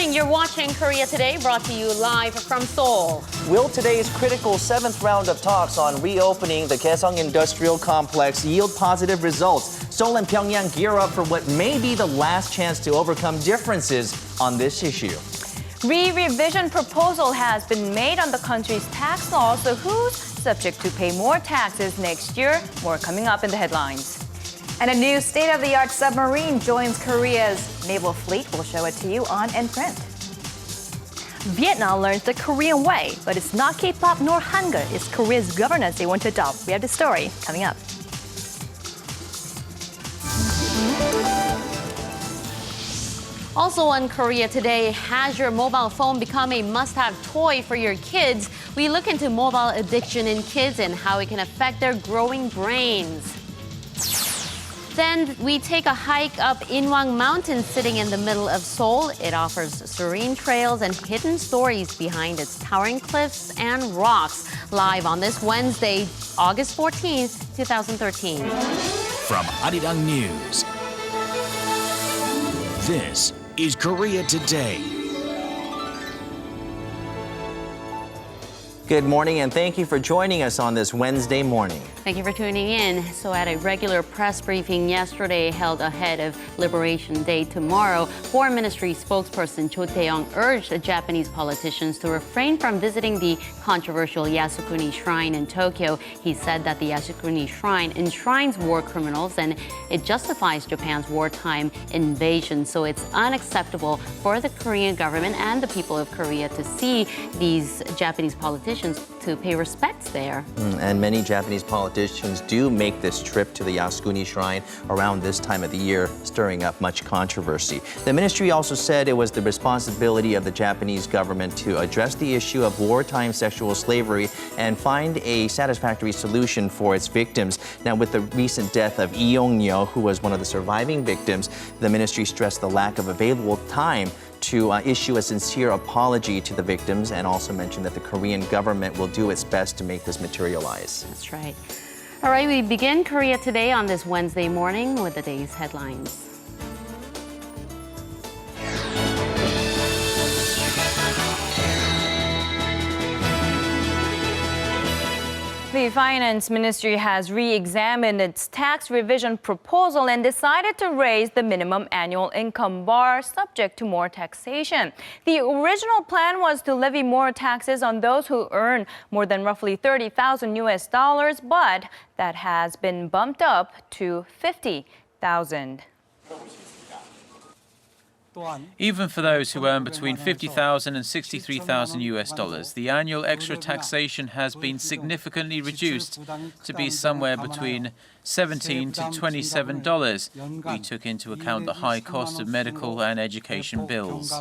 morning. You're watching Korea Today, brought to you live from Seoul. Will today's critical seventh round of talks on reopening the Kaesong Industrial Complex yield positive results? Seoul and Pyongyang gear up for what may be the last chance to overcome differences on this issue. Revision proposal has been made on the country's tax law, so who's subject to pay more taxes next year? More coming up in the headlines. And a new state-of-the-art submarine joins Korea's naval fleet. We'll show it to you on In Print. Vietnam learns the Korean way, but it's not K-pop nor Hangul. It's Korea's governance they want to adopt. We have the story coming up. Also on Korea Today, has your mobile phone become a must-have toy for your kids? We look into mobile addiction in kids and how it can affect their growing brains. Then we take a hike up Inwang Mountain sitting in the middle of Seoul. It offers serene trails and hidden stories behind its towering cliffs and rocks. Live on this Wednesday, August 14th, 2013. From Arirang News, this is Korea Today. Good morning and thank you for joining us on this Wednesday morning. Thank you for tuning in. So at a regular press briefing yesterday held ahead of Liberation Day tomorrow, Foreign Ministry spokesperson Cho Tae-young urged Japanese politicians to refrain from visiting the controversial Yasukuni Shrine in Tokyo. He said that the Yasukuni Shrine enshrines war criminals and it justifies Japan's wartime invasion. So it's unacceptable for the Korean government and the people of Korea to see these Japanese politicians to pay respects there. And many Japanese politicians do make this trip to the Yasukuni Shrine around this time of the year, stirring up much controversy. The ministry also said it was the responsibility of the Japanese government to address the issue of wartime sexual slavery and find a satisfactory solution for its victims. Now, with the recent death of Lee Yong-nyo, who was one of the surviving victims, the ministry stressed the lack of available time to issue a sincere apology to the victims and also mentioned that the Korean government will do its best to make this materialize. That's right. All right, we begin Korea Today on this Wednesday morning with the day's headlines. The Finance Ministry has re-examined its tax revision proposal and decided to raise the minimum annual income bar subject to more taxation. The original plan was to levy more taxes on those who earn more than roughly $30,000, but that has been bumped up to $50,000. Even for those who earn between $50,000 and $63,000, the annual extra taxation has been significantly reduced to be somewhere between $17 to $27. We took into account the high cost of medical and education bills.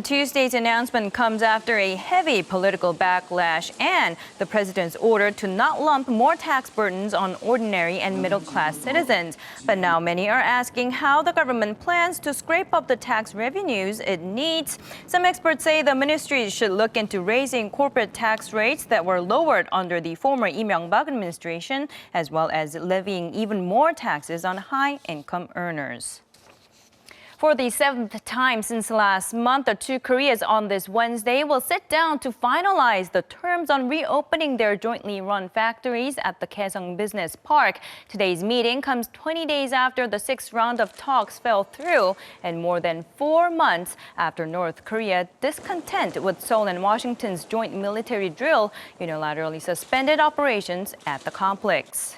Tuesday's announcement comes after a heavy political backlash and the president's order to not lump more tax burdens on ordinary and middle-class citizens. But now many are asking how the government plans to scrape up the tax revenues it needs. Some experts say the ministry should look into raising corporate tax rates that were lowered under the former Lee Myung-bak administration, as well as levying even more taxes on high-income earners. For the seventh time since last month, the two Koreas on this Wednesday will sit down to finalize the terms on reopening their jointly run factories at the Kaesong Business Park. Today's meeting comes 20 days after the sixth round of talks fell through and more than 4 months after North Korea, discontent with Seoul and Washington's joint military drill, unilaterally suspended operations at the complex.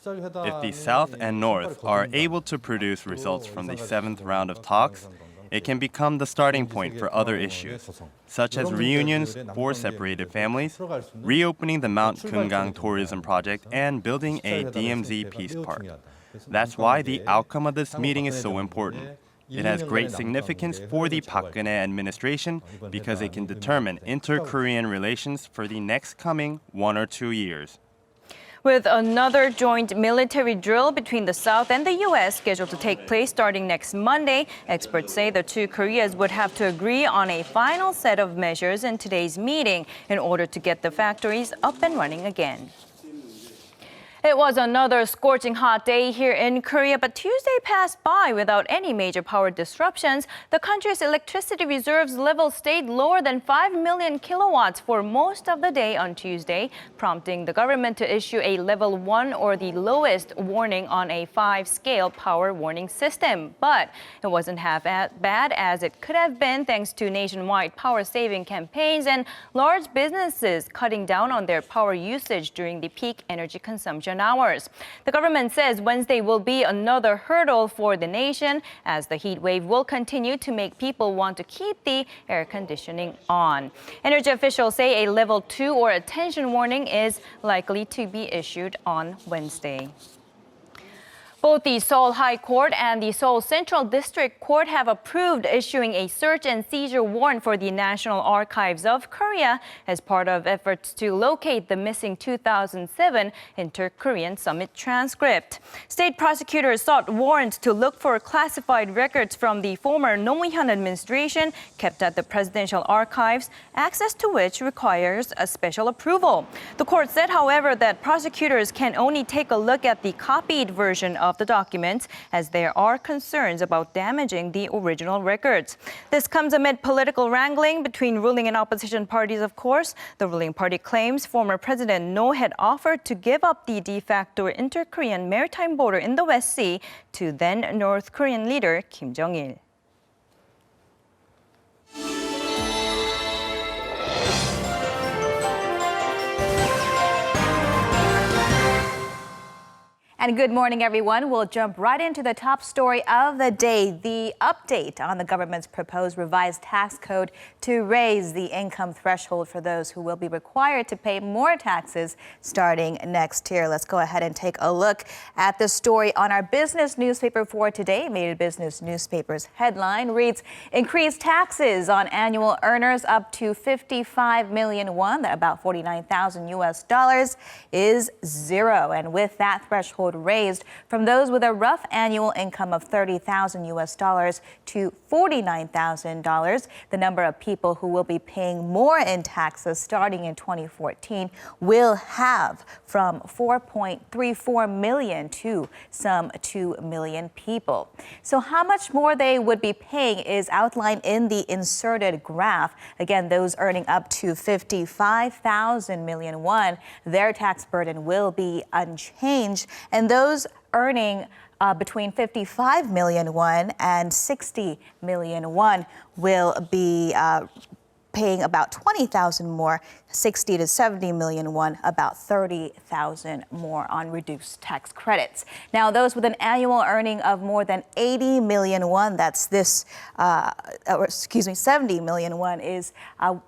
If the South and North are able to produce results from the seventh round of talks, it can become the starting point for other issues, such as reunions for separated families, reopening the Mount Kumgang tourism project, and building a DMZ peace park. That's why the outcome of this meeting is so important. It has great significance for the Park Geun-hye administration because it can determine inter-Korean relations for the next coming 1 or 2 years. With another joint military drill between the South and the U.S. scheduled to take place starting next Monday, experts say the two Koreas would have to agree on a final set of measures in today's meeting in order to get the factories up and running again. It was another scorching hot day here in Korea, but Tuesday passed by without any major power disruptions. The country's electricity reserves level stayed lower than 5 million kilowatts for most of the day on Tuesday, prompting the government to issue a level 1 or the lowest warning on a 5-scale power warning system. But it wasn't half as bad as it could have been thanks to nationwide power-saving campaigns and large businesses cutting down on their power usage during the peak energy consumption hours. The government says Wednesday will be another hurdle for the nation as the heat wave will continue to make people want to keep the air conditioning on. Energy officials say a level 2 or attention warning is likely to be issued on Wednesday. Both the Seoul High Court and the Seoul Central District Court have approved issuing a search and seizure warrant for the National Archives of Korea as part of efforts to locate the missing 2007 Inter-Korean Summit transcript. State prosecutors sought warrants to look for classified records from the former Nomuhyun administration kept at the Presidential Archives, access to which requires a special approval. The court said, however, that prosecutors can only take a look at the copied version of the documents as there are concerns about damaging the original records. This comes amid political wrangling between ruling and opposition parties, of course. The ruling party claims former President No had offered to give up the de facto inter-Korean maritime border in the West Sea to then North Korean leader Kim Jong-il. And good morning, everyone. We'll jump right into the top story of the day, the update on the government's proposed revised tax code to raise the income threshold for those who will be required to pay more taxes starting next year. Let's go ahead and take a look at the story on our business newspaper for today. Made in Business newspaper's headline reads, increased taxes on annual earners up to 55 million won, that about $49,000 is zero. And with that threshold raised from those with a rough annual income of $30,000 to $49,000. The number of people who will be paying more in taxes starting in 2014 will halve from 4.34 million to some 2 million people. So how much more they would be paying is outlined in the inserted graph. Again, those earning up to 55,000 million won, their tax burden will be unchanged. And those earning between 55 million won and 60 million won will be paying about 20,000 more, 60 to 70 million won, about 30,000 more on reduced tax credits. Now, those with an annual earning of more than 80 million won, that's this, 70 million won,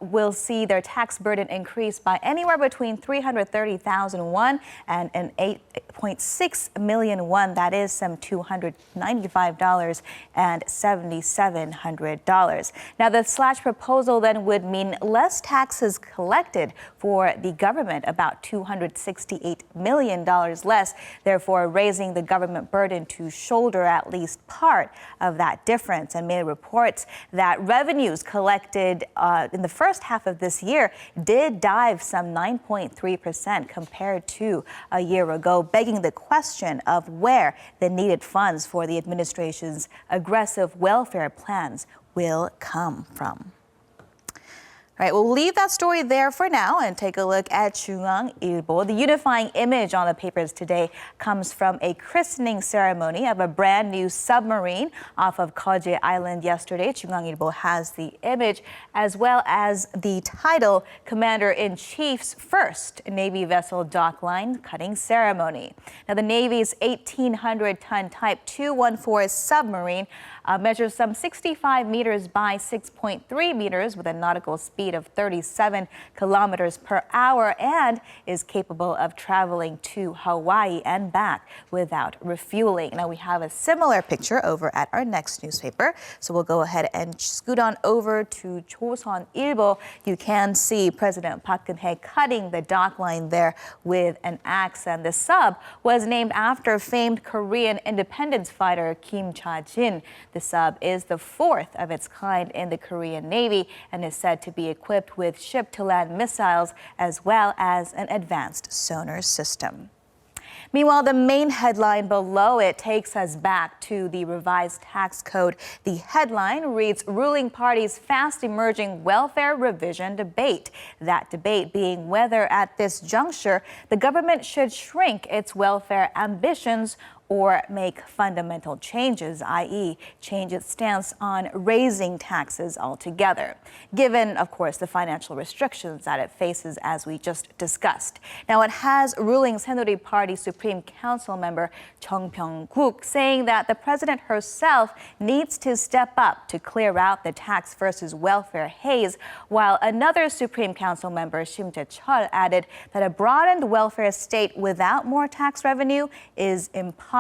will see their tax burden increase by anywhere between 330,000 won and an 8.6 million won, that is some $295 and $7,700. Now, the slash proposal then would mean less taxes collected for the government, about $268 million less, therefore raising the government burden to shoulder at least part of that difference. And many reports that revenues collected in the first half of this year did dive some 9.3% compared to a year ago, begging the question of where the needed funds for the administration's aggressive welfare plans will come from. All right, we'll leave that story there for now and take a look at 중앙일보. The unifying image on the papers today comes from a christening ceremony of a brand new submarine off of Jeju Island yesterday. 중앙일보 has the image as well as the title, Commander-in-Chief's First Navy Vessel Dock Line Cutting Ceremony. Now, the Navy's 1,800-ton Type 214 submarine measures some 65 meters by 6.3 meters with a nautical speed of 37 kilometers per hour and is capable of traveling to Hawaii and back without refueling. Now, we have a similar picture over at our next newspaper, so we'll go ahead and scoot on over to 조선일보. You can see President Park Geun-hye cutting the dock line there with an axe, and the sub was named after famed Korean independence fighter Kim Cha-jin. The sub is the fourth of its kind in the Korean Navy and is said to be equipped with ship-to-land missiles as well as an advanced sonar system. Meanwhile, the main headline below it takes us back to the revised tax code. The headline reads, ruling party's fast emerging welfare revision debate. That debate being whether at this juncture the government should shrink its welfare ambitions or make fundamental changes, i.e. change its stance on raising taxes altogether, given, of course, the financial restrictions that it faces, as we just discussed. Now, it has ruling Saenuri Party Supreme Council member Chung Pyeong-guk saying that the president herself needs to step up to clear out the tax versus welfare haze, while another Supreme Council member, Shim Jae-chul, added that a broadened welfare state without more tax revenue is impossible.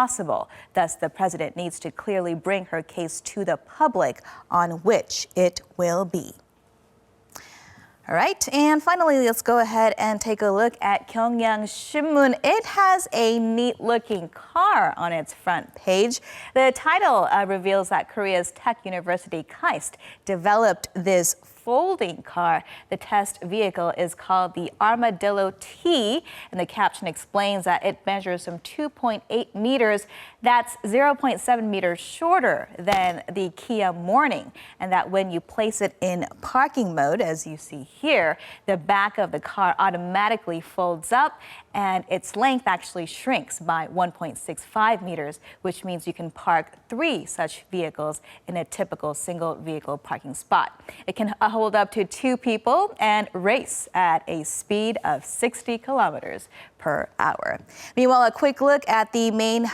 Thus, the president needs to clearly bring her case to the public, on which it will be. All right, and finally, let's go ahead and take a look at Gyeongyang Shinmun. It has a neat-looking car on its front page. The title reveals that Korea's tech university KAIST developed this folding car. The test vehicle is called the Armadillo T, and the caption explains that it measures some 2.8 meters. That's 0.7 meters shorter than the Kia Morning, and that when you place it in parking mode, as you see here, the back of the car automatically folds up, and its length actually shrinks by 1.65 meters, which means you can park 3 such vehicles in a typical single vehicle parking spot. It can hold up to 2 people and race at a speed of 60 kilometers per hour. Meanwhile, a quick look at the main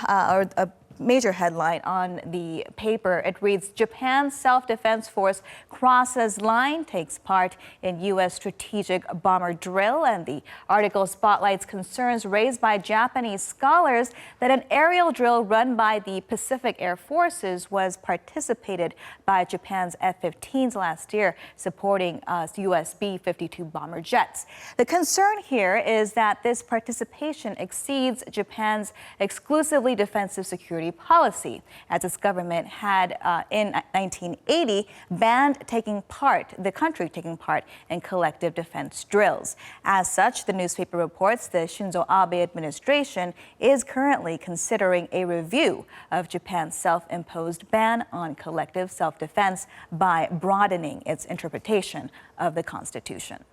major headline on the paper. It reads, Japan's self-defense force crosses line, takes part in U.S. strategic bomber drill. And the article spotlights concerns raised by Japanese scholars that an aerial drill run by the Pacific Air Forces was participated by Japan's F-15s last year, supporting U.S. B-52 bomber jets. The concern here is that this participation exceeds Japan's exclusively defensive security policy, as its government had in 1980 banned the country taking part in collective defense drills. As such, the newspaper reports the Shinzo Abe administration is currently considering a review of Japan's self-imposed ban on collective self-defense by broadening its interpretation of the Constitution.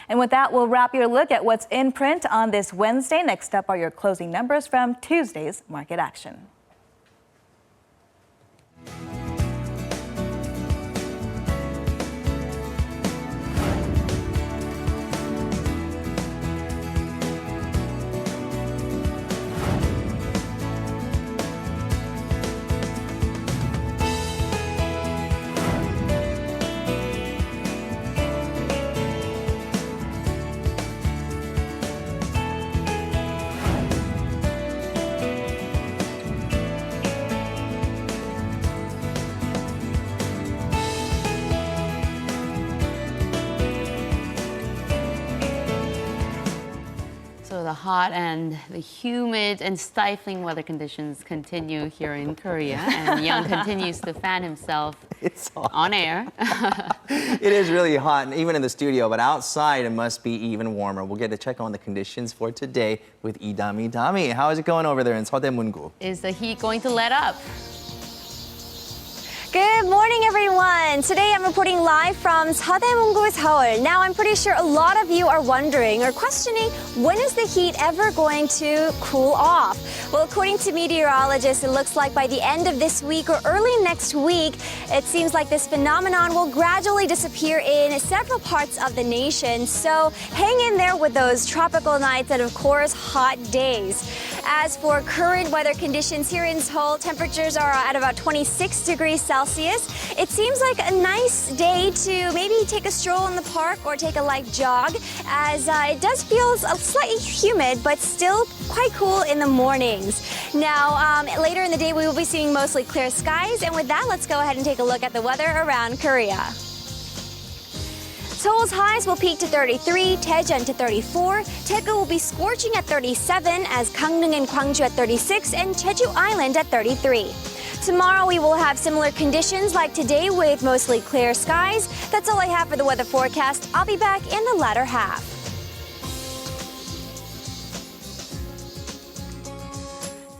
And with that, we'll wrap your look at what's in print on this Wednesday. Next up are your closing numbers from Tuesday's market action. So the hot and the humid and stifling weather conditions continue here in Korea, and Young continues to fan himself on air. It is really hot, and even in the studio, but outside it must be even warmer. We'll get to check on the conditions for today with Idami Dami. How is it going over there in Seodaemungu? Is the heat going to let up? Good morning, everyone. Today I'm reporting live from Seodaemungu, Seoul. Now, I'm pretty sure a lot of you are wondering or questioning, when is the heat ever going to cool off? Well, according to meteorologists, it looks like by the end of this week or early next week, it seems like this phenomenon will gradually disappear in several parts of the nation. So hang in there with those tropical nights and, of course, hot days. As for current weather conditions here in Seoul, temperatures are at about 26 degrees Celsius. It seems like a nice day to maybe take a stroll in the park or take a light jog, as it does feel slightly humid, but still quite cool in the mornings. Now, later in the day, we will be seeing mostly clear skies. And with that, let's go ahead and take a look at the weather around Korea. Seoul's highs will peak to 33, Daejeon to 34, Daegu will be scorching at 37, as Gangneung and Gwangju at 36, and Jeju Island at 33. Tomorrow we will have similar conditions like today with mostly clear skies. That's all I have for the weather forecast. I'll be back in the latter half.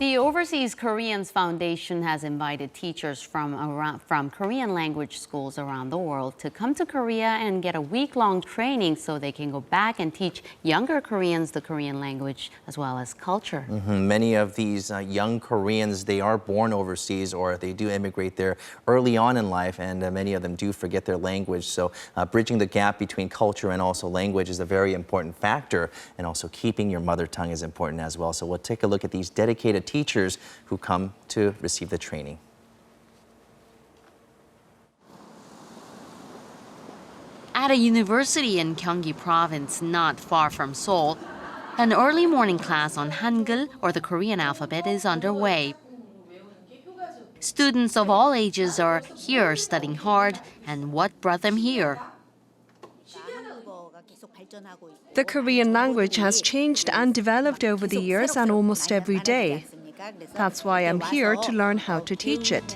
The Overseas Koreans Foundation has invited teachers from Korean language schools around the world to come to Korea and get a week-long training so they can go back and teach younger Koreans the Korean language as well as culture. Many of these young Koreans, they are born overseas or they do immigrate there early on in life, and many of them do forget their language. So bridging the gap between culture and also language is a very important factor, and also keeping your mother tongue is important as well. So we'll take a look at these dedicated teachers who come to receive the training. At a university in Gyeonggi Province, not far from Seoul, an early morning class on Hangul, or the Korean alphabet, is underway. Students of all ages are here studying hard, and what brought them here? The Korean language has changed and developed over the years and almost every day. That's why I'm here to learn how to teach it.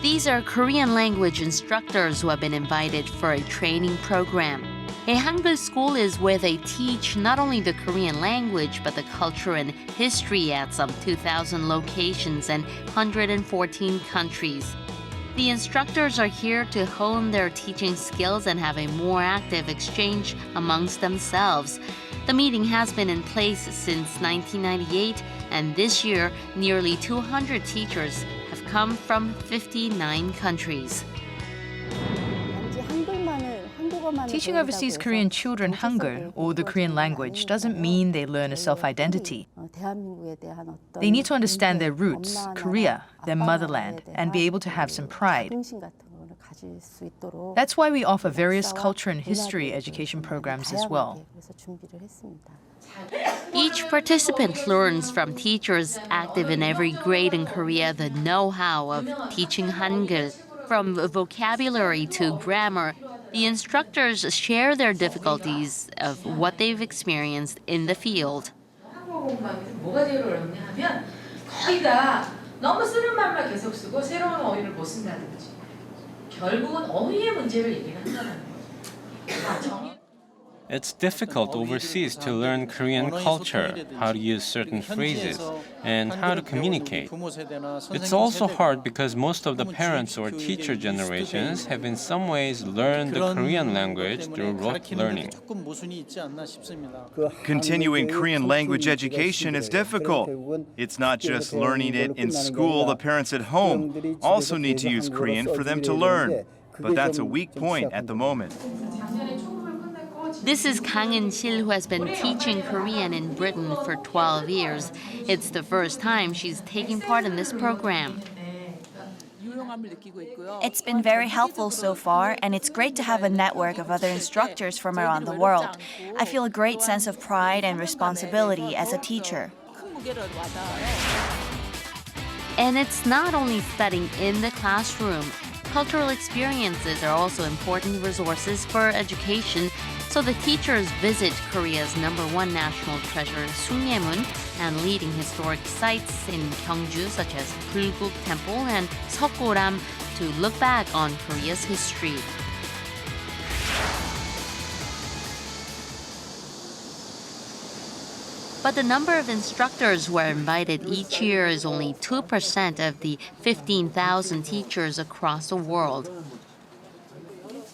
These are Korean language instructors who have been invited for a training program. A Hangul school is where they teach not only the Korean language, but the culture and history at some 2,000 locations and 114 countries. The instructors are here to hone their teaching skills and have a more active exchange amongst themselves. The meeting has been in place since 1998, and this year, nearly 200 teachers have come from 59 countries. Teaching overseas Korean children Hangul, or the Korean language, doesn't mean they learn a self-identity. They need to understand their roots, Korea, their motherland, and be able to have some pride. That's why we offer various culture and history education programs as well. Each participant learns from teachers active in every grade in Korea the know-how of teaching Hangul. From vocabulary to grammar, the instructors share their difficulties of what they've experienced in the field. 뭐가 제일 어렵냐면 거의 다 너무 쓰는 말만 계속 쓰고 새로운 어휘를 못 쓴다는 거지. 결국은 어휘의 문제를 얘기를 한다는 거지. It's difficult overseas to learn Korean culture, how to use certain phrases, and how to communicate. It's also hard because most of the parents or teacher generations have in some ways learned the Korean language through rote learning. Continuing Korean language education is difficult. It's not just learning it in school, the parents at home also need to use Korean for them to learn. But that's a weak point at the moment. This is Kang In-sil, who has been teaching Korean in Britain for 12 years. It's the first time she's taking part in this program. It's been very helpful so far, and it's great to have a network of other instructors from around the world. I feel a great sense of pride and responsibility as a teacher. And it's not only studying in the classroom. Cultural experiences are also important resources for education, so the teachers visit Korea's #1 national treasure, Sungyemun, and leading historic sites in Gyeongju such as Bulguk Temple and Seokgoram to look back on Korea's history. But the number of instructors who are invited each year is only 2% of the 15,000 teachers across the world.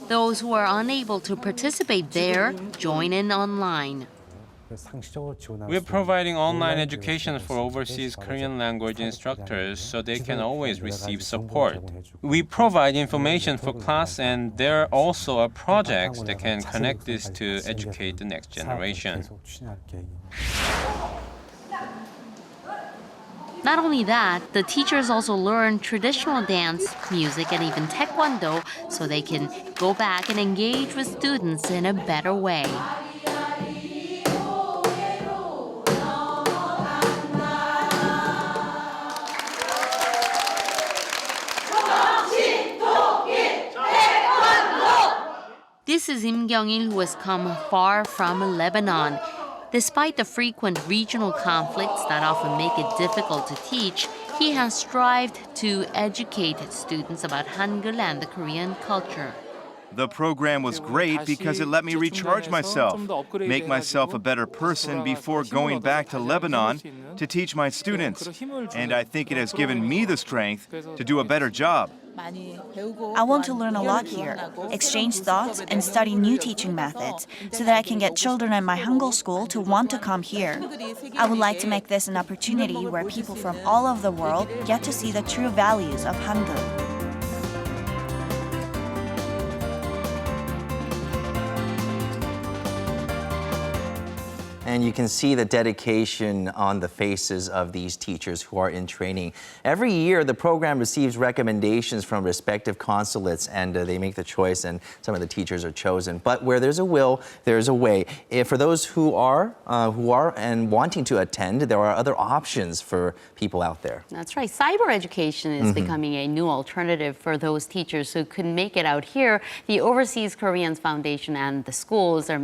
Those who are unable to participate there join in online. We're providing online education for overseas Korean language instructors so they can always receive support. We provide information for class, and there also are projects that can connect this to educate the next generation. Not only that, the teachers also learn traditional dance, music, and even taekwondo so they can go back and engage with students in a better way. This is Im Kyung-il, who has come far from Lebanon. Despite the frequent regional conflicts that often make it difficult to teach, he has strived to educate students about Hangul and the Korean culture. The program was great because it let me recharge myself, make myself a better person before going back to Lebanon to teach my students. And I think it has given me the strength to do a better job. I want to learn a lot here, exchange thoughts, and study new teaching methods so that I can get children at my Hangul school to want to come here. I would like to make this an opportunity where people from all over the world get to see the true values of Hangul. And you can see the dedication on the faces of these teachers who are in training. Every year, the program receives recommendations from respective consulates, and they make the choice, and some of the teachers are chosen. But where there's a will, there's a way. For those who are and wanting to attend, there are other options for people out there. That's right. Cyber education is becoming a new alternative for those teachers who couldn't make it out here. The Overseas Koreans Foundation and the schools are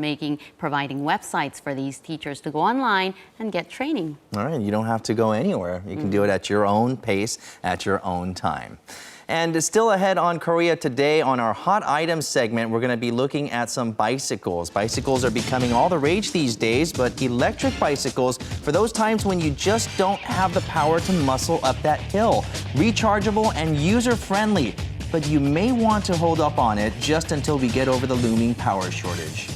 providing websites for these teachers to go online and get training. All right, you don't have to go anywhere. You can do it at your own pace, at your own time. And still ahead on Korea Today, on our Hot Items segment, we're going to be looking at some bicycles. Bicycles are becoming all the rage these days, but electric bicycles for those times when you just don't have the power to muscle up that hill. Rechargeable and user-friendly, but you may want to hold up on it just until we get over the looming power shortage.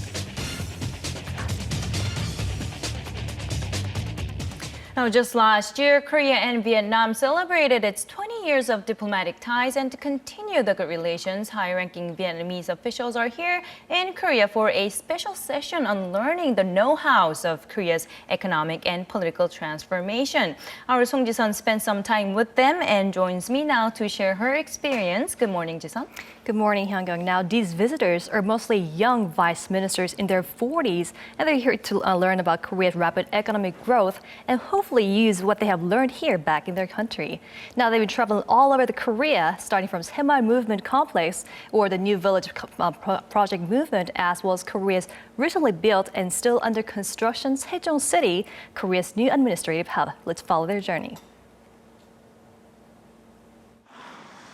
Now, just last year, Korea and Vietnam celebrated its 20 years of diplomatic ties, and to continue the good relations, high-ranking Vietnamese officials are here in Korea for a special session on learning the know-hows of Korea's economic and political transformation. Our Song Ji-sun spent some time with them and joins me now to share her experience. Good morning, Ji-sun. Good morning, Hyung-kyung. Now, these visitors are mostly young vice ministers in their 40s, and they're here to learn about Korea's rapid economic growth and hopefully use what they have learned here back in their country. Now, they've been traveling all over the Korea, starting from Sema Movement Complex or the New Village Project Movement, as well as Korea's recently built and still under construction Sejong City, Korea's new administrative hub. Let's follow their journey.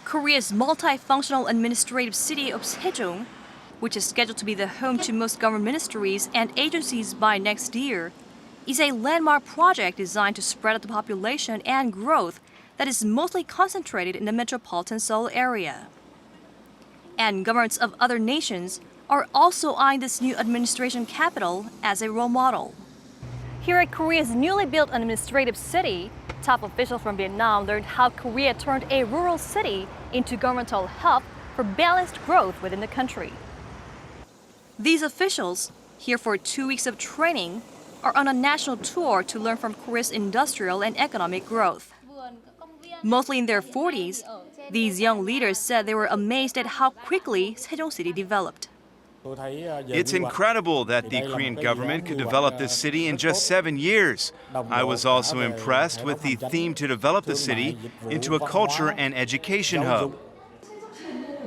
Korea's multifunctional administrative city of Sejong, which is scheduled to be the home to most government ministries and agencies by next year, is a landmark project designed to spread out the population and growth that is mostly concentrated in the metropolitan Seoul area. And governments of other nations are also eyeing this new administration capital as a role model. Here at Korea's newly built administrative city, top officials from Vietnam learned how Korea turned a rural city into governmental hub for balanced growth within the country. These officials, here for 2 weeks of training, are on a national tour to learn from Korea's industrial and economic growth. Mostly in their 40s, these young leaders said they were amazed at how quickly Sejong City developed. It's incredible that the Korean government could develop this city in just 7 years. I was also impressed with the theme to develop the city into a culture and education hub.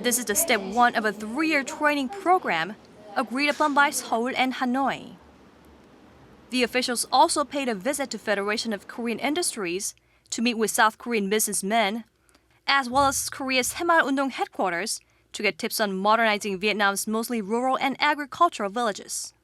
This is the step 1 of a 3-year training program agreed upon by Seoul and Hanoi. The officials also paid a visit to Federation of Korean Industries to meet with South Korean businessmen, as well as Korea's Haemal-Undong headquarters, to get tips on modernizing Vietnam's mostly rural and agricultural villages.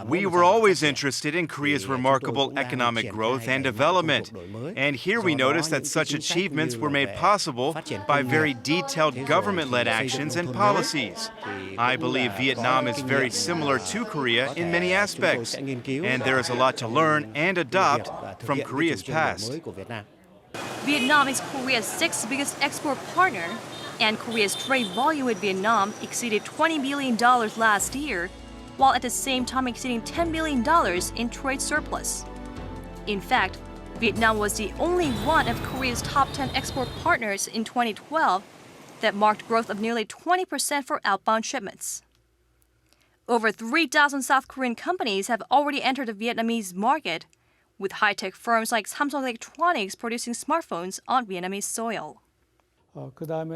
We were always interested in Korea's remarkable economic growth and development. And here we noticed that such achievements were made possible by very detailed government-led actions and policies. I believe Vietnam is very similar to Korea in many aspects, and there is a lot to learn and adopt from Korea's past. Vietnam is Korea's 6th biggest export partner, and Korea's trade volume with Vietnam exceeded $20 billion last year, while at the same time exceeding $10 billion in trade surplus. In fact, Vietnam was the only one of Korea's top 10 export partners in 2012 that marked growth of nearly 20% for outbound shipments. Over 3,000 South Korean companies have already entered the Vietnamese market, with high-tech firms like Samsung Electronics producing smartphones on Vietnamese soil.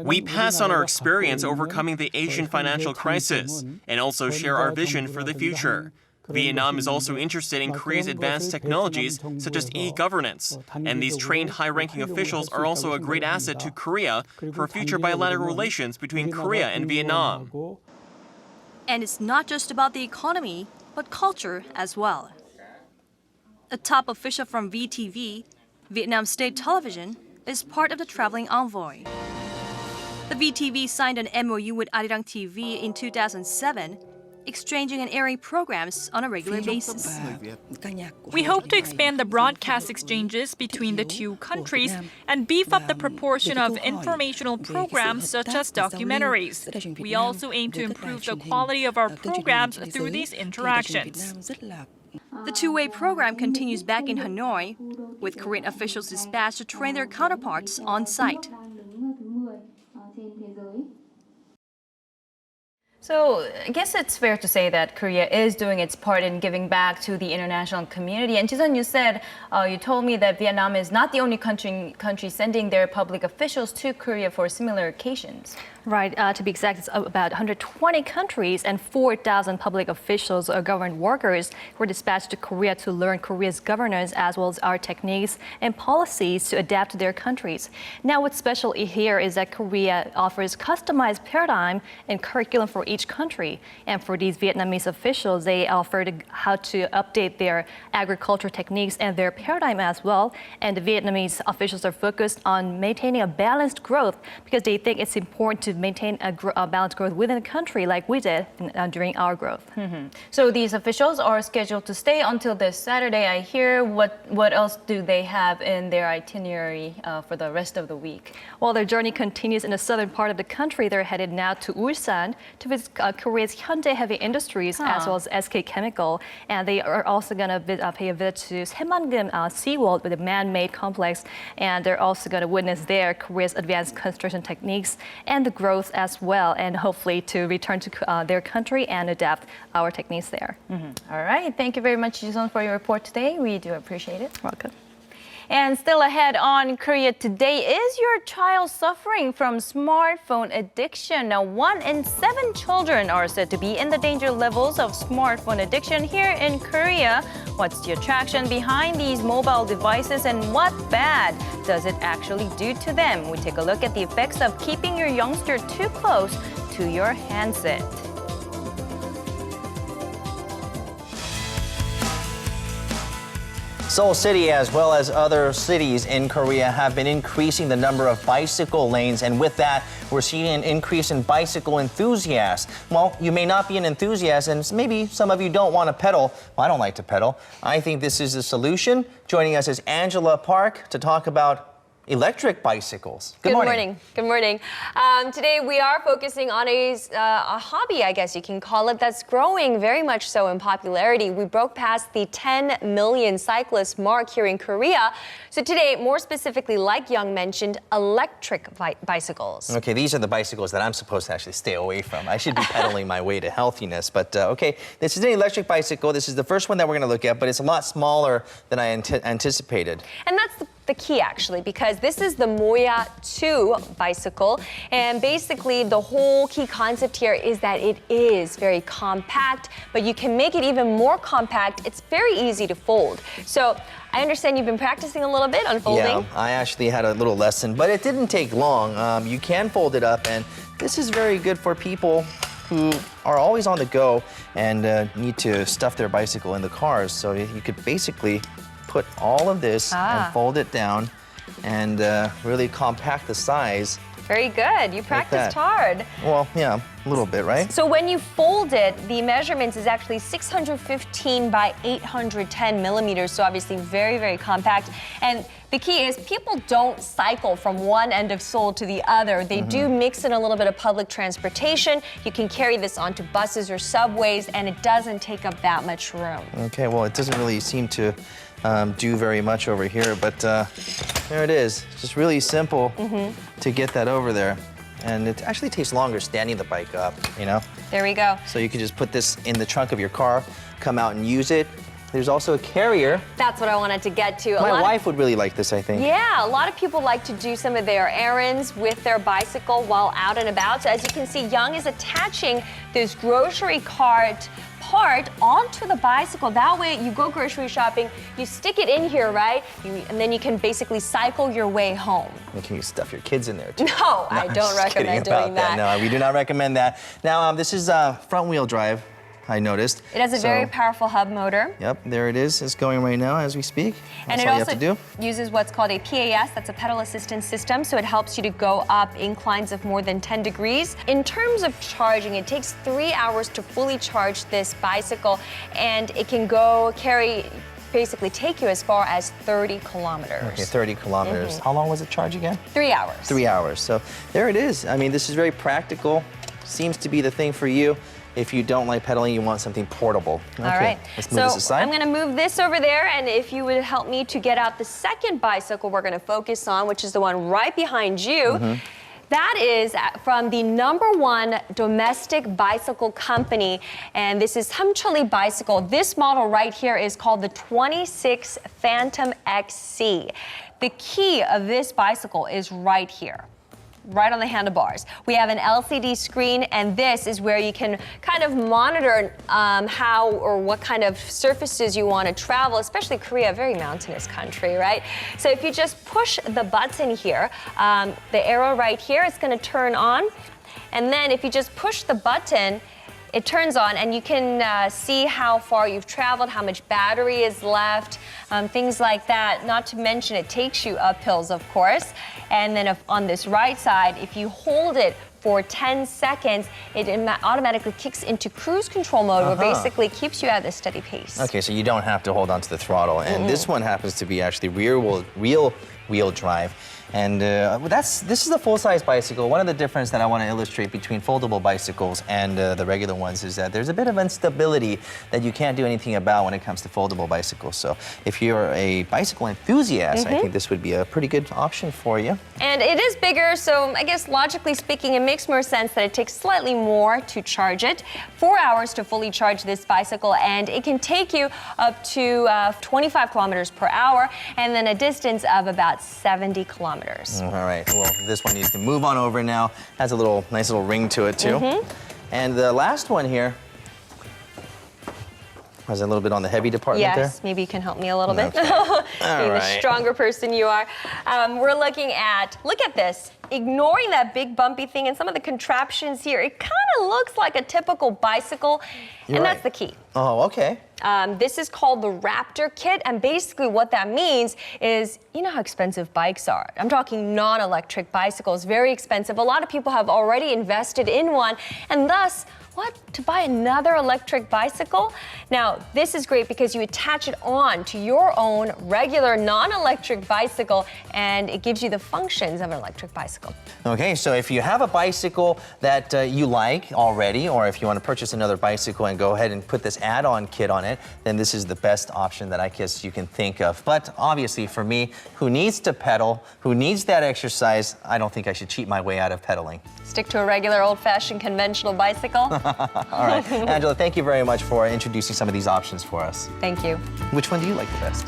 We pass on our experience overcoming the Asian financial crisis and also share our vision for the future. Vietnam is also interested in Korea's advanced technologies, such as e-governance. And these trained high-ranking officials are also a great asset to Korea for future bilateral relations between Korea and Vietnam. And it's not just about the economy, but culture as well. A top official from VTV, Vietnam State Television, is part of the traveling envoy. The VTV signed an MOU with Arirang TV in 2007, exchanging and airing programs on a regular basis. We hope to expand the broadcast exchanges between the two countries and beef up the proportion of informational programs such as documentaries. We also aim to improve the quality of our programs through these interactions. The two-way program continues back in Hanoi, with Korean officials dispatched to train their counterparts on site. So I guess it's fair to say that Korea is doing its part in giving back to the international community. And Jisun, you told me that Vietnam is not the only country sending their public officials to Korea for similar occasions. Right, to be exact, it's about 120 countries and 4,000 public officials or government workers were dispatched to Korea to learn Korea's governance as well as our techniques and policies to adapt to their countries. Now, what's special here is that Korea offers customized paradigm and curriculum for each country. And for these Vietnamese officials, they offered how to update their agriculture techniques and their paradigm as well. And the Vietnamese officials are focused on maintaining a balanced growth because they think it's important to maintain a balanced growth within the country like we did during our growth. Mm-hmm. So these officials are scheduled to stay until this Saturday, I hear. What else do they have in their itinerary for the rest of the week? Well, their journey continues in the southern part of the country. They're headed now to Ulsan to visit Korea's Hyundai Heavy Industries as well as SK Chemical. And they are also going to pay a visit to Saemanggeum SeaWorld with a man-made complex. And they're also going to witness there Korea's advanced construction techniques and the growth as well, and hopefully to return to their country and adapt our techniques there. Mm-hmm. All right. Thank you very much, Jisun, for your report today. We do appreciate it. Welcome. And still ahead on Korea Today, is your child suffering from smartphone addiction? Now, 1 in 7 children are said to be in the danger levels of smartphone addiction here in Korea. What's the attraction behind these mobile devices and what bad does it actually do to them? We take a look at the effects of keeping your youngster too close to your handset. Seoul City, as well as other cities in Korea, have been increasing the number of bicycle lanes, and with that, we're seeing an increase in bicycle enthusiasts. Well, you may not be an enthusiast, and maybe some of you don't want to pedal. Well, I don't like to pedal. I think this is the solution. Joining us is Angela Park to talk about electric bicycles. Good morning. Good morning. Today we are focusing on a hobby, I guess you can call it, that's growing very much so in popularity. We broke past the 10 million cyclist mark here in Korea. So today, more specifically, like Young mentioned, electric bicycles. Okay, these are the bicycles that I'm supposed to actually stay away from. I should be pedaling my way to healthiness. But okay, this is an electric bicycle. This is the first one that we're going to look at, but it's a lot smaller than I anticipated. And that's the key, actually, because this is the Moya 2 bicycle. And basically, the whole key concept here is that it is very compact, but you can make it even more compact. It's very easy to fold. So I understand you've been practicing a little bit on folding. Yeah, I actually had a little lesson, but it didn't take long. You can fold it up, and this is very good for people who are always on the go and need to stuff their bicycle in the cars. So you could basically put all of this and fold it down and really compact the size. Very good. You practiced hard. Well, yeah, a little bit, right? So when you fold it, the measurements is actually 615 by 810 millimeters. So obviously very, very compact. And the key is people don't cycle from one end of Seoul to the other. They do mix in a little bit of public transportation. You can carry this onto buses or subways, and it doesn't take up that much room. Okay, well, it doesn't really seem to do very much over here, but there it is. It's just really simple to get that over there. And it actually takes longer standing the bike up, you know? There we go. So you can just put this in the trunk of your car, come out and use it. There's also a carrier. That's what I wanted to get to. My wife would really like this, I think. Yeah, a lot of people like to do some of their errands with their bicycle while out and about. So as you can see, Young is attaching this grocery cart part onto the bicycle. That way you go grocery shopping, you stick it in here, right? And then you can basically cycle your way home. And can you stuff your kids in there too? No, I don't recommend doing that. No, we do not recommend that. Now, this is front wheel drive, I noticed. It has a very powerful hub motor. Yep, there it is. It's going right now as we speak. That's all you have to do. Uses what's called a PAS, that's a pedal assistance system, so it helps you to go up inclines of more than 10 degrees. In terms of charging, it takes 3 hours to fully charge this bicycle, and it can basically take you as far as 30 kilometers. Okay, 30 kilometers. How long was it charge again? 3 hours. 3 hours. So there it is. I mean, this is very practical. Seems to be the thing for you. If you don't like pedaling, you want something portable. Okay, all right. Let's move this aside. I'm going to move this over there, and if you would help me to get out the second bicycle we're going to focus on, which is the one right behind you. That is from the #1 domestic bicycle company, and this is Samcholi Bicycle. This model right here is called the 26 Phantom XC. The key of this bicycle is right here, right on the handlebars. We have an LCD screen, and this is where you can kind of monitor how or what kind of surfaces you want to travel, especially Korea, a very mountainous country, right? So if you just push the button here, the arrow right here, it's going to turn on. And then if you just push the button, it turns on, and you can see how far you've traveled, how much battery is left, things like that. Not to mention, it takes you up hills, of course. And then on this right side, if you hold it for 10 seconds, it automatically kicks into cruise control mode, where basically keeps you at a steady pace. Okay, so you don't have to hold on to the throttle. And this one happens to be actually rear wheel drive. And this is a full-size bicycle. One of the differences that I want to illustrate between foldable bicycles and the regular ones is that there's a bit of instability that you can't do anything about when it comes to foldable bicycles. So if you're a bicycle enthusiast, I think this would be a pretty good option for you. And it is bigger, so I guess logically speaking, it makes more sense that it takes slightly more to charge it. 4 hours to fully charge this bicycle, and it can take you up to 25 kilometers per hour, and then a distance of about 70 kilometers. All right, well, this one needs to move on over now. Has a nice little ring to it, too. And the last one here was a little bit on the heavy department there. Yes, maybe you can help me a little bit. Being the stronger person you are. We're looking at, look at this. Ignoring that big bumpy thing and some of the contraptions here, it kind of looks like a typical bicycle, and that's the key. Oh, okay. This is called the Raptor kit, and basically what that means is, you know how expensive bikes are. I'm talking non-electric bicycles, very expensive. A lot of people have already invested in one, and thus, to buy another electric bicycle? Now, this is great because you attach it on to your own regular non-electric bicycle, and it gives you the functions of an electric bicycle. Okay, so if you have a bicycle that you like already, or if you want to purchase another bicycle and go ahead and put this add-on kit on it, then this is the best option that I guess you can think of. But obviously for me, who needs to pedal, who needs that exercise, I don't think I should cheat my way out of pedaling. Stick to a regular old-fashioned conventional bicycle. All right, Angela, thank you very much for introducing some of these options for us. Thank you. Which one do you like the best?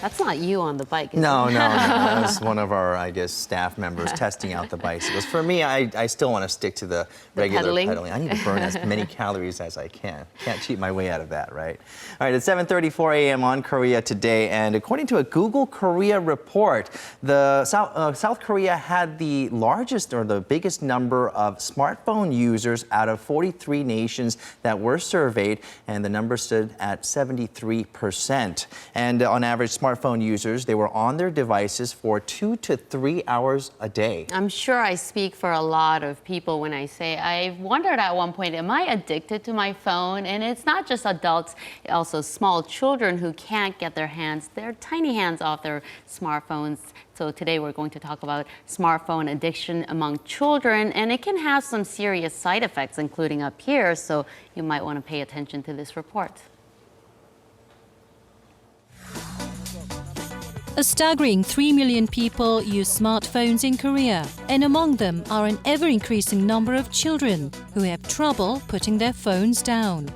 That's not you on the bike, is No, it? no, that's one of our, I guess, staff members testing out the bicycles. For me, I still want to stick to the regular pedaling. I need to burn as many calories as I can. Can't cheat my way out of that, right? All right, it's 7:34 a.m. on Korea Today, and according to a Google Korea report, the South Korea had the largest or the biggest number of smartphone users out of 43 nations that were surveyed, and the number stood at 73%. And on average, smartphone smartphone users, they were on their devices for 2 to 3 hours a day. I'm sure I speak for a lot of people when I say I've wondered at one point, am I addicted to my phone? And it's not just adults, also small children who can't get their tiny hands off their smartphones. So today we're going to talk about smartphone addiction among children, and it can have some serious side effects, including up here, so you might want to pay attention to this report. A staggering 3 million people use smartphones in Korea, and among them are an ever-increasing number of children who have trouble putting their phones down.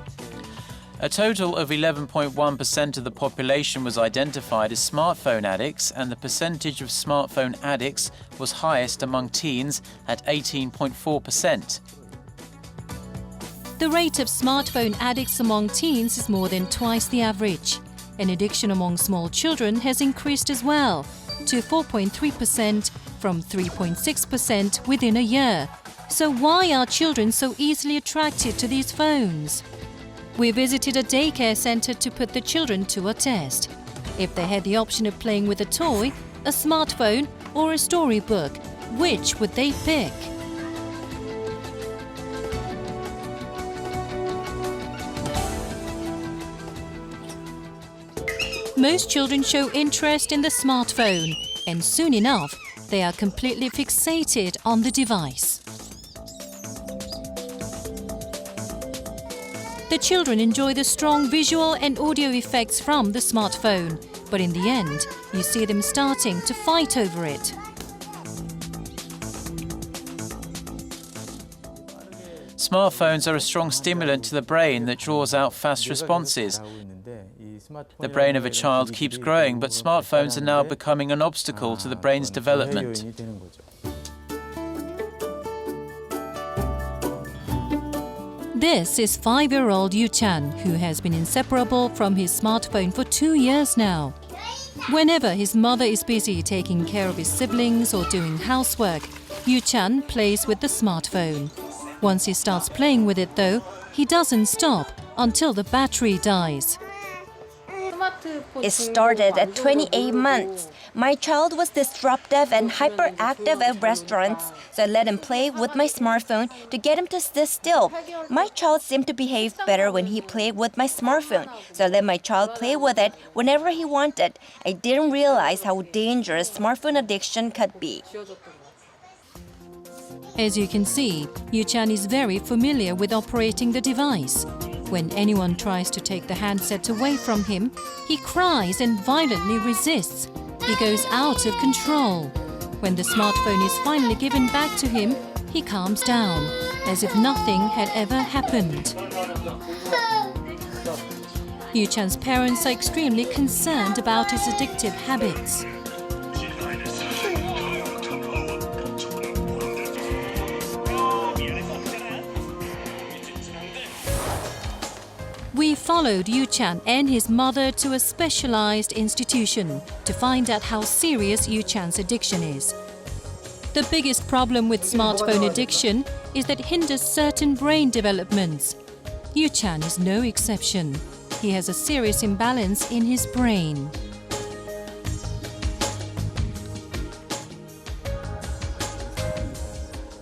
A total of 11.1% of the population was identified as smartphone addicts, and the percentage of smartphone addicts was highest among teens at 18.4%. The rate of smartphone addicts among teens is more than twice the average. And addiction among small children has increased as well, to 4.3% from 3.6% within a year. So why are children so easily attracted to these phones? We visited a daycare center to put the children to a test. If they had the option of playing with a toy, a smartphone, or a storybook, which would they pick? Most children show interest in the smartphone, and soon enough, they are completely fixated on the device. The children enjoy the strong visual and audio effects from the smartphone, but in the end, you see them starting to fight over it. Smartphones are a strong stimulant to the brain that draws out fast responses. The brain of a child keeps growing, but smartphones are now becoming an obstacle to the brain's development. This is 5-year-old Yu Chan, who has been inseparable from his smartphone for 2 years now. Whenever his mother is busy taking care of his siblings or doing housework, Yu Chan plays with the smartphone. Once he starts playing with it, though, he doesn't stop until the battery dies. It started at 28 months. My child was disruptive and hyperactive at restaurants, so I let him play with my smartphone to get him to sit still. My child seemed to behave better when he played with my smartphone, so I let my child play with it whenever he wanted. I didn't realize how dangerous smartphone addiction could be. As you can see, Yu Chan is very familiar with operating the device. When anyone tries to take the handset away from him, he cries and violently resists. He goes out of control. When the smartphone is finally given back to him, he calms down, as if nothing had ever happened. Yu Chan's parents are extremely concerned about his addictive habits. We followed Yu Chan and his mother to a specialized institution to find out how serious Yu Chan's addiction is. The biggest problem with smartphone addiction is that it hinders certain brain developments. Yu Chan is no exception. He has a serious imbalance in his brain.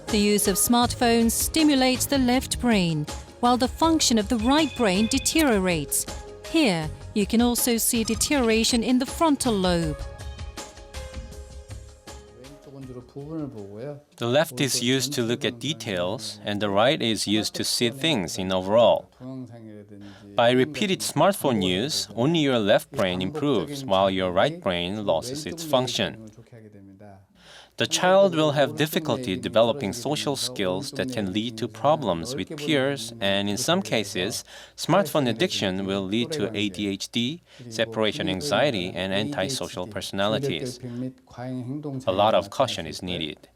The use of smartphones stimulates the left brain, while the function of the right brain deteriorates. Here, you can also see deterioration in the frontal lobe. The left is used to look at details, and the right is used to see things in overall. By repeated smartphone use, only your left brain improves, while your right brain loses its function. The child will have difficulty developing social skills that can lead to problems with peers, and in some cases, smartphone addiction will lead to ADHD, separation anxiety, and antisocial personalities. A lot of caution is needed.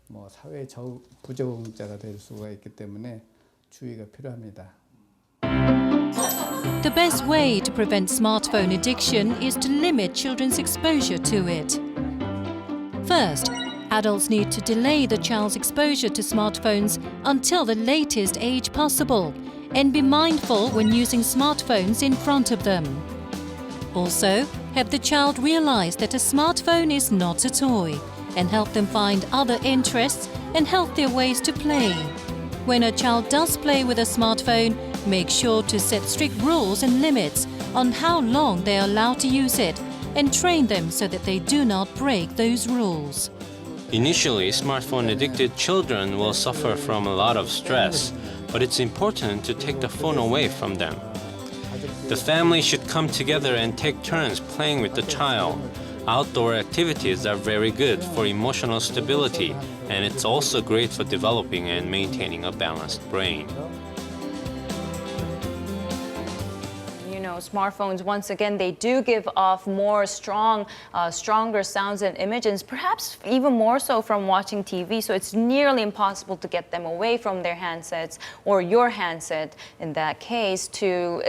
The best way to prevent smartphone addiction is to limit children's exposure to it. First, adults need to delay the child's exposure to smartphones until the latest age possible and be mindful when using smartphones in front of them. Also, help the child realize that a smartphone is not a toy and help them find other interests and healthier ways to play. When a child does play with a smartphone, make sure to set strict rules and limits on how long they are allowed to use it and train them so that they do not break those rules. Initially, smartphone-addicted children will suffer from a lot of stress, but it's important to take the phone away from them. The family should come together and take turns playing with the child. Outdoor activities are very good for emotional stability, and it's also great for developing and maintaining a balanced brain. Smartphones, once again, they do give off more stronger sounds and images, perhaps even more so from watching TV. So it's nearly impossible to get them away from their handsets or your handset in that case.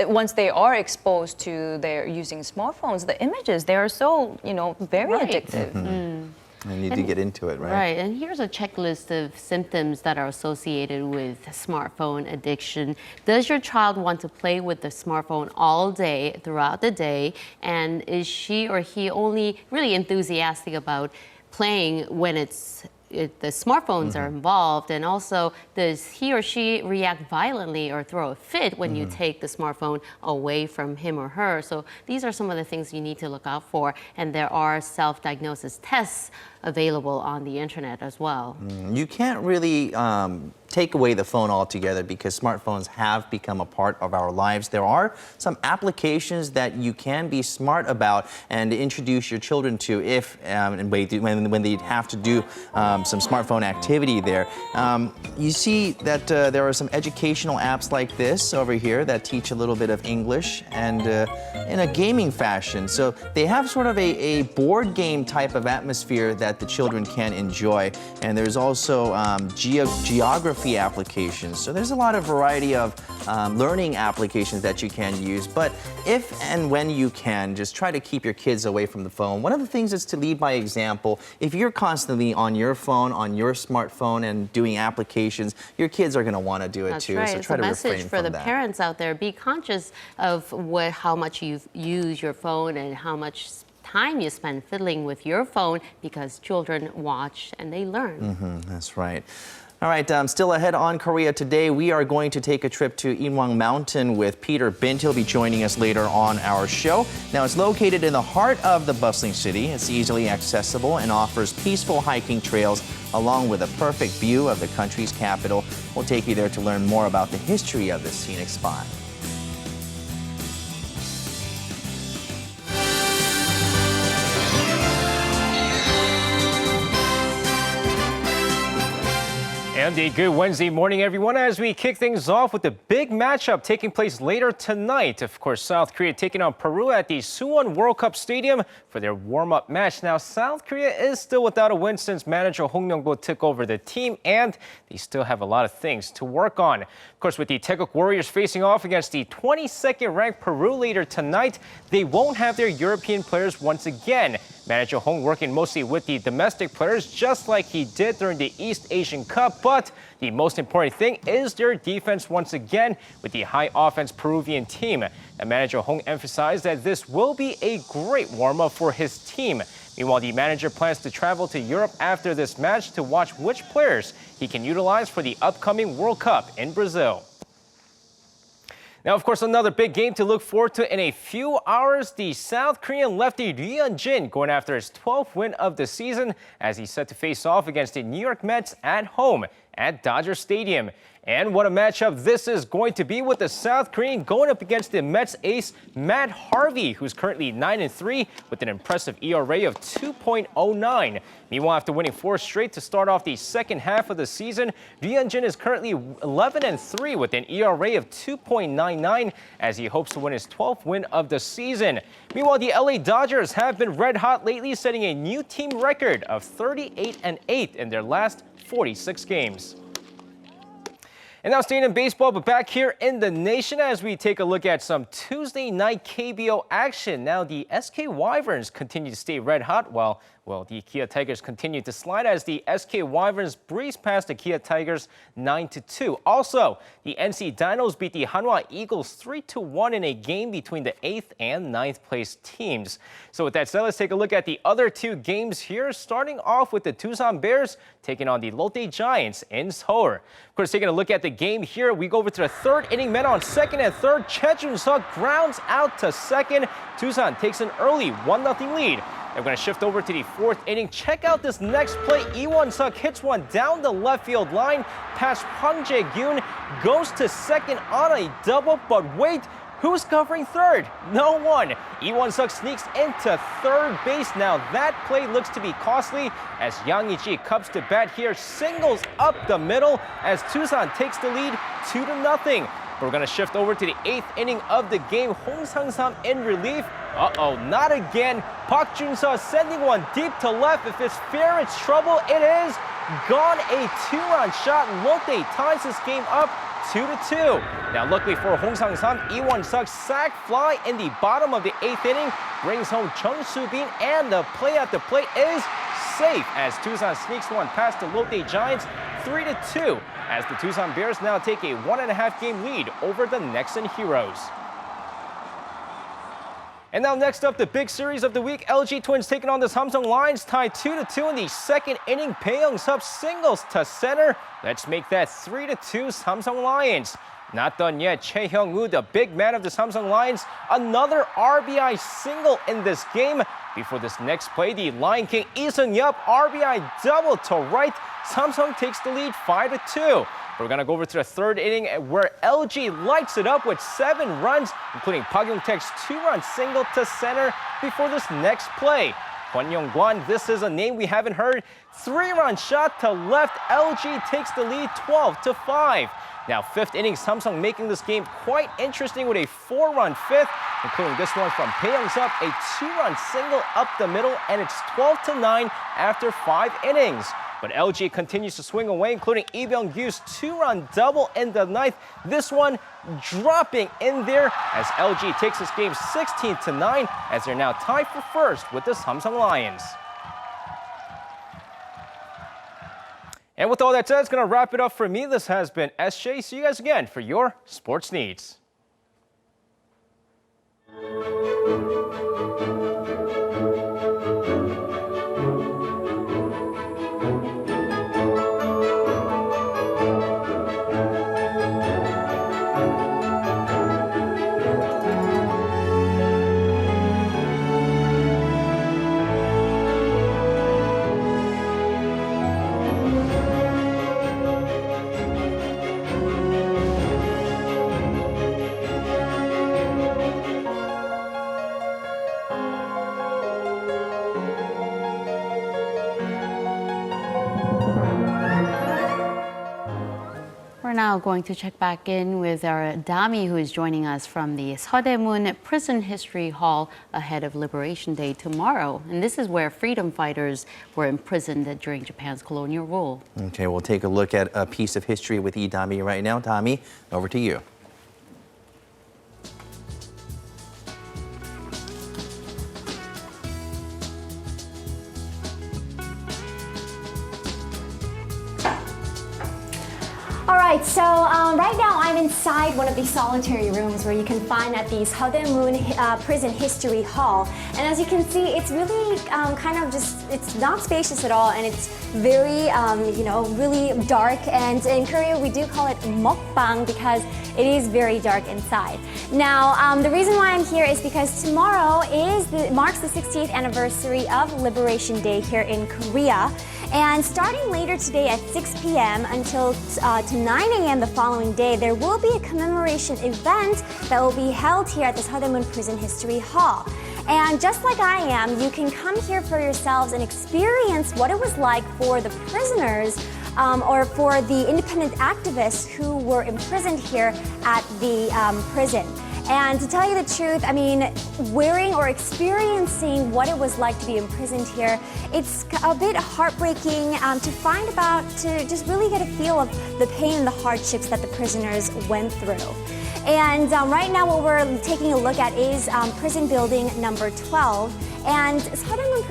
Once they are exposed to their using smartphones, the images, they are so, very addictive. I need to get into it, right? Right, and here's a checklist of symptoms that are associated with smartphone addiction. Does your child want to play with the smartphone all day, throughout the day? And is she or he only really enthusiastic about playing when the smartphones are involved? And also, does he or she react violently or throw a fit when you take the smartphone away from him or her? So these are some of the things you need to look out for. And there are self-diagnosis tests available on the internet as well. You can't really take away the phone altogether because smartphones have become a part of our lives. There are some applications that you can be smart about and introduce your children to when they have to do some smartphone activity there. You see that there are some educational apps like this over here that teach a little bit of English and in a gaming fashion. So they have sort of a board game type of atmosphere that the children can enjoy. And there's also geography applications. So there's a lot of variety of learning applications that you can use. But if and when you can, just try to keep your kids away from the phone. One of the things is to lead by example. If you're constantly on your phone, on your smartphone and doing applications, your kids are going to want to do it That's too. right. So It's try a to message refrain for from the that. parents out there. Be conscious of how much you use your phone and how much time you spend fiddling with your phone because children watch and they learn. That's right. All right, still ahead on Korea today, we are going to take a trip to Inwang Mountain with Peter Bint. He'll be joining us later on our show. Now, it's located in the heart of the bustling city. It's easily accessible and offers peaceful hiking trails along with a perfect view of the country's capital. We'll take you there to learn more about the history of this scenic spot. And a good Wednesday morning, everyone, as we kick things off with the big matchup taking place later tonight. Of course, South Korea taking on Peru at the Suwon World Cup Stadium for their warm-up match. Now, South Korea is still without a win since manager Hong Myung-bo took over the team, and they still have a lot of things to work on. Of course, with the Taeguk Warriors facing off against the 22nd ranked Peru later tonight, they won't have their European players once again. Manager Hong working mostly with the domestic players, just like he did during the East Asian Cup. But the most important thing is their defense once again with the high offense Peruvian team. And manager Hong emphasized that this will be a great warm-up for his team. Meanwhile, the manager plans to travel to Europe after this match to watch which players he can utilize for the upcoming World Cup in Brazil. Now, of course, another big game to look forward to in a few hours. The South Korean lefty Lee Hyun-jin going after his 12th win of the season as he's set to face off against the New York Mets at home at Dodger Stadium. And what a matchup this is going to be with the South Korean going up against the Mets ace Matt Harvey, who's currently 9-3 with an impressive ERA of 2.09. Meanwhile, after winning 4 straight to start off the second half of the season, Lee Hyun-jin is currently 11-3 with an ERA of 2.99 as he hopes to win his 12th win of the season. Meanwhile, the LA Dodgers have been red hot lately, setting a new team record of 38-8 in their last 46 games. And now staying in baseball, but back here in the nation as we take a look at some Tuesday night KBO action. Now the SK Wyverns continue to stay red hot while Well, the Kia Tigers continue to slide as the SK Wyverns breeze past the Kia Tigers 9-2. Also, the NC Dinos beat the Hanwha Eagles 3-1 in a game between the 8th and 9th place teams. So with that said, let's take a look at the other two games here, starting off with the Tusan Bears taking on the Lotte Giants in Seoul. Of course, taking a look at the game here, we go over to the third inning. Men on second and third. Choi Jun-suk grounds out to second. Tusan takes an early 1-0 lead. We're going to shift over to the fourth inning. Check out this next play. Lee Won-suk hits one down the left field line past Hwang Jae-gyun, goes to second on a double, but wait, who's covering third? No one. Lee Won-suk sneaks into third base. Now that play looks to be costly as Yang Iji comes to bat here, singles up the middle as Tusan takes the lead 2-0. We're going to shift over to the eighth inning of the game. Hong Sang-sam in relief. Uh-oh, not again. Park Jun-seo sending one deep to left. If it's fair, it's trouble. It is gone. A two-run shot. Lotte ties this game up 2-2. Now, luckily for Hong Sang-sam, Lee Won-suk's sac fly in the bottom of the eighth inning brings home Chung Soo-bin, and the play at the plate is safe as Tusan sneaks one past the Lotte Giants 3-2. As the Tusan Bears now take a 1.5 game lead over the Nexen Heroes. And now next up, the big series of the week. LG Twins taking on the Samsung Lions, tied 2-2 in the second inning. Bae Young-sup singles to center. Let's make that 3-2 Samsung Lions. Not done yet. Choi Hyung-woo, the big man of the Samsung Lions, another RBI single in this game. Before this next play, the Lion King Lee Seung-yup RBI double to right. Samsung takes the lead 5-2. We're going to go over to the third inning where LG lights it up with 7 runs, including Park Young-taek's 2-run single to center before this next play. Kwon Young-kwan, this is a name we haven't heard. 3-run shot to left. LG takes the lead 12-5. Now, fifth inning, Samsung making this game quite interesting with a 4-run fifth, including this one from Bae Young-sup, a 2-run single up the middle, and it's 12-9 after 5 innings. But LG continues to swing away, including Lee Byung-gyu's 2-run double in the ninth. This one dropping in there as LG takes this game 16-9 as they're now tied for first with the Samsung Lions. And with all that said, it's going to wrap it up for me. This has been SJ. See you guys again for your sports needs. We're now going to check back in with our Dami, who is joining us from the Seodaemun Prison History Hall ahead of Liberation Day tomorrow. And this is where freedom fighters were imprisoned during Japan's colonial rule. Okay, we'll take a look at a piece of history with Dami right now. Dami, over to you. All right, so right now I'm inside one of these solitary rooms where you can find at the Seodaemun Prison History Hall. And as you can see, it's really kind of just, it's not spacious at all, and it's very, really dark. And in Korea, we do call it mukbang because it is very dark inside. Now, the reason why I'm here is because tomorrow marks the 60th anniversary of Liberation Day here in Korea. And starting later today at 6 p.m. until to 9 a.m. the following day, there will be a commemoration event that will be held here at the Seodaemun Prison History Hall. And just like I am, you can come here for yourselves and experience what it was like for the prisoners or for the independent activists who were imprisoned here at the prison. And to tell you the truth, I mean, wearing or experiencing what it was like to be imprisoned here, it's a bit heartbreaking to just really get a feel of the pain and the hardships that the prisoners went through. And right now what we're taking a look at is prison building number 12. And Sadaemun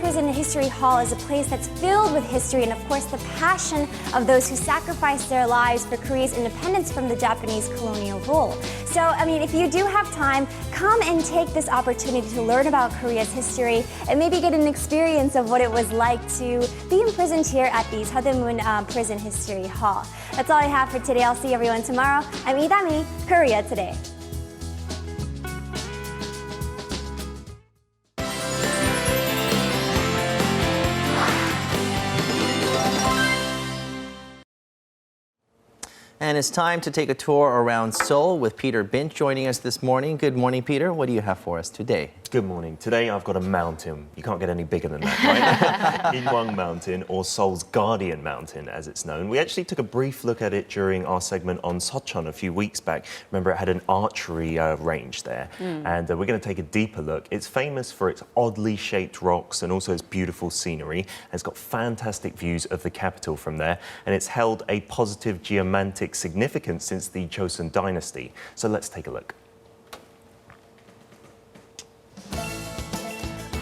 Prison History Hall is a place that's filled with history and, of course, the passion of those who sacrificed their lives for Korea's independence from the Japanese colonial rule. So, I mean, if you do have time, come and take this opportunity to learn about Korea's history and maybe get an experience of what it was like to be imprisoned here at the Sadaemun Prison History Hall. That's all I have for today. I'll see everyone tomorrow. I'm Idami, Korea Today. And it's time to take a tour around Seoul with Peter Bint joining us this morning. Good morning, Peter. What do you have for us today? Good morning. Today I've got a mountain. You can't get any bigger than that, right? Inwang Mountain, or Seoul's Guardian Mountain, as it's known. We actually took a brief look at it during our segment on Seocheon a few weeks back. Remember, it had an archery range there. And we're going to take a deeper look. It's famous for its oddly shaped rocks and also its beautiful scenery. And it's got fantastic views of the capital from there. And it's held a positive geomantic significance since the Joseon dynasty. So let's take a look.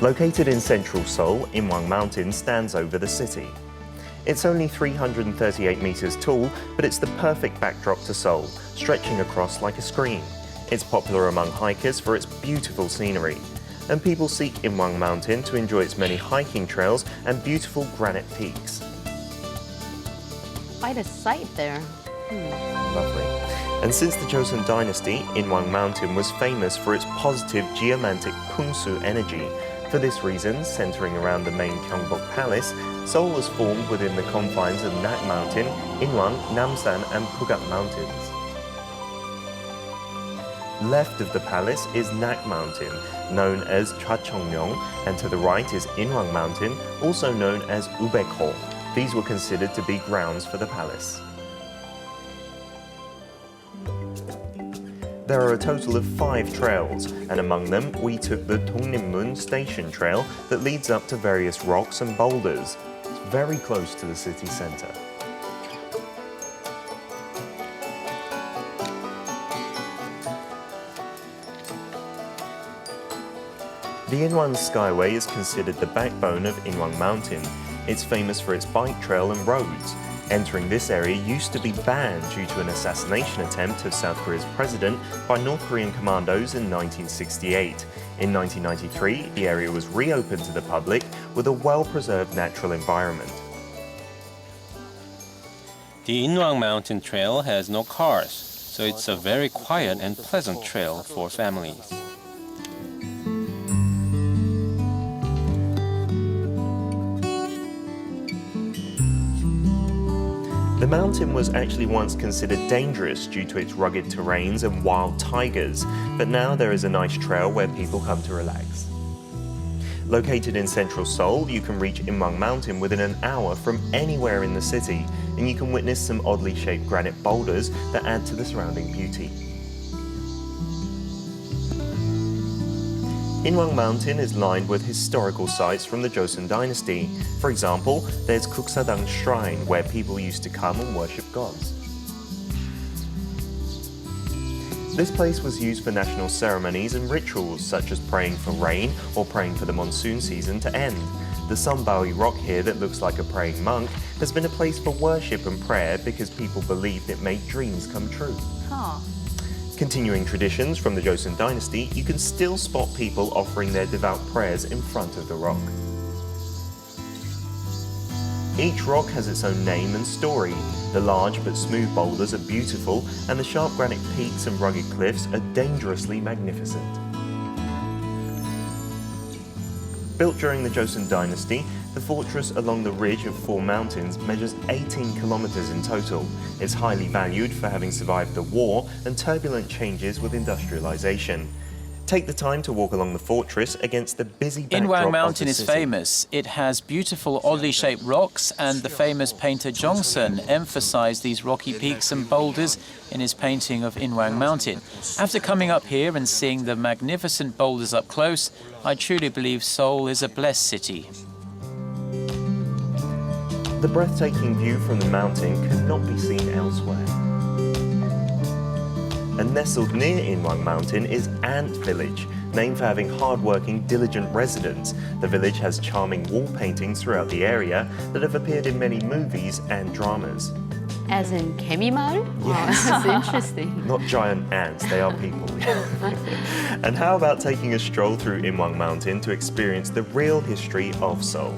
Located in central Seoul, Inwang Mountain stands over the city. It's only 338 meters tall, but it's the perfect backdrop to Seoul, stretching across like a screen. It's popular among hikers for its beautiful scenery, and people seek Inwang Mountain to enjoy its many hiking trails and beautiful granite peaks. Quite a sight there. Lovely. And since the Joseon dynasty, Inwang Mountain was famous for its positive geomantic Pungsu energy. For this reason, centering around the main Gyeongbok Palace, Seoul was formed within the confines of Nak Mountain, Inwang, Namsan and Pugat Mountains. Left of the palace is Nak Mountain, known as Cho청연su, and to the right is Inwang Mountain, also known as Ubekho. These were considered to be grounds for the palace. There are a total of 5 trails, and among them we took the Dongrimmun Station Trail that leads up to various rocks and boulders. It's very close to the city centre. The Inwang Skyway is considered the backbone of Inwang Mountain. It's famous for its bike trail and roads. Entering this area used to be banned due to an assassination attempt of South Korea's president by North Korean commandos in 1968. In 1993, the area was reopened to the public with a well-preserved natural environment. The Inwang Mountain Trail has no cars, so it's a very quiet and pleasant trail for families. The mountain was actually once considered dangerous due to its rugged terrains and wild tigers, but now there is a nice trail where people come to relax. Located in central Seoul, you can reach Inwang Mountain within an hour from anywhere in the city, and you can witness some oddly shaped granite boulders that add to the surrounding beauty. Inwang Mountain is lined with historical sites from the Joseon dynasty. For example, there's Guksadang Shrine, where people used to come and worship gods. This place was used for national ceremonies and rituals, such as praying for rain or praying for the monsoon season to end. The Sunbawi rock here that looks like a praying monk has been a place for worship and prayer because people believed it made dreams come true. Huh. Continuing traditions from the Joseon dynasty, you can still spot people offering their devout prayers in front of the rock. Each rock has its own name and story. The large but smooth boulders are beautiful, and the sharp granite peaks and rugged cliffs are dangerously magnificent. Built during the Joseon dynasty, the fortress along the ridge of 4 mountains measures 18 kilometers in total. It's highly valued for having survived the war and turbulent changes with industrialization. Take the time to walk along the fortress against the busy backdrop Inwang of Mountain the is city. famous. It has beautiful, oddly shaped rocks, and the famous painter Jongsun emphasized these rocky peaks and boulders in his painting of Inwang Mountain. After coming up here and seeing the magnificent boulders up close, I truly believe Seoul is a blessed city. The breathtaking view from the mountain cannot be seen elsewhere. And nestled near Inwang Mountain is Ant Village. named for having hard-working, diligent residents. The village has charming wall paintings throughout the area that have appeared in many movies and dramas. As in 개미마을? Yes. That's interesting. Not giant ants, they are people. And how about taking a stroll through Inwang Mountain to experience the real history of Seoul?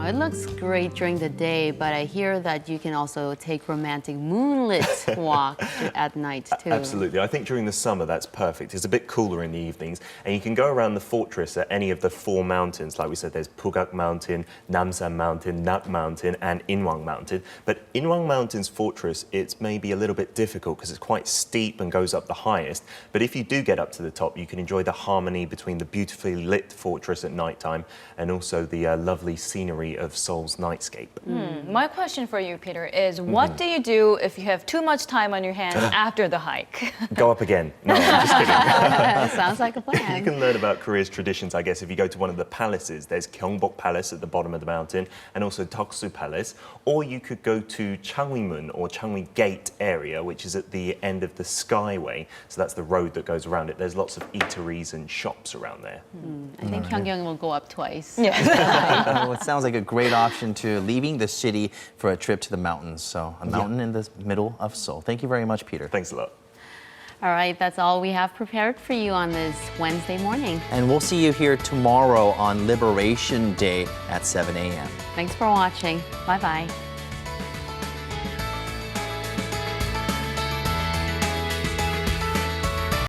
It looks great during the day, but I hear that you can also take romantic moonlit walk at night too. Absolutely. I think during the summer that's perfect. It's a bit cooler in the evenings, and you can go around the fortress at any of the 4 mountains. Like we said, there's Pugak Mountain, Namsan Mountain, Nak Mountain, and Inwang Mountain. But Inwang Mountain's fortress, it's maybe a little bit difficult because it's quite steep and goes up the highest. But if you do get up to the top, you can enjoy the harmony between the beautifully lit fortress at nighttime and also the lovely scenery of Seoul's nightscape. My question for you, Peter, is what do you do if you have too much time on your hands after the hike? Go up again. No, I'm just kidding. Sounds like a plan. You can learn about Korea's traditions, I guess, if you go to one of the palaces. There's Gyeongbok Palace at the bottom of the mountain and also Deoksu Palace. Or you could go to Changwi-mun or Changwi Gate area, which is at the end of the Skyway. So that's the road that goes around it. There's lots of eateries and shops around there. I think Hyungkyung will go up twice. Well, it sounds like a great option to leaving the city for a trip to the mountains. So a mountain in the middle of Seoul. Thank you very much, Peter. Thanks a lot. All right, that's all we have prepared for you on this Wednesday morning. And we'll see you here tomorrow on Liberation Day at 7 a.m. Thanks for watching. Bye-bye.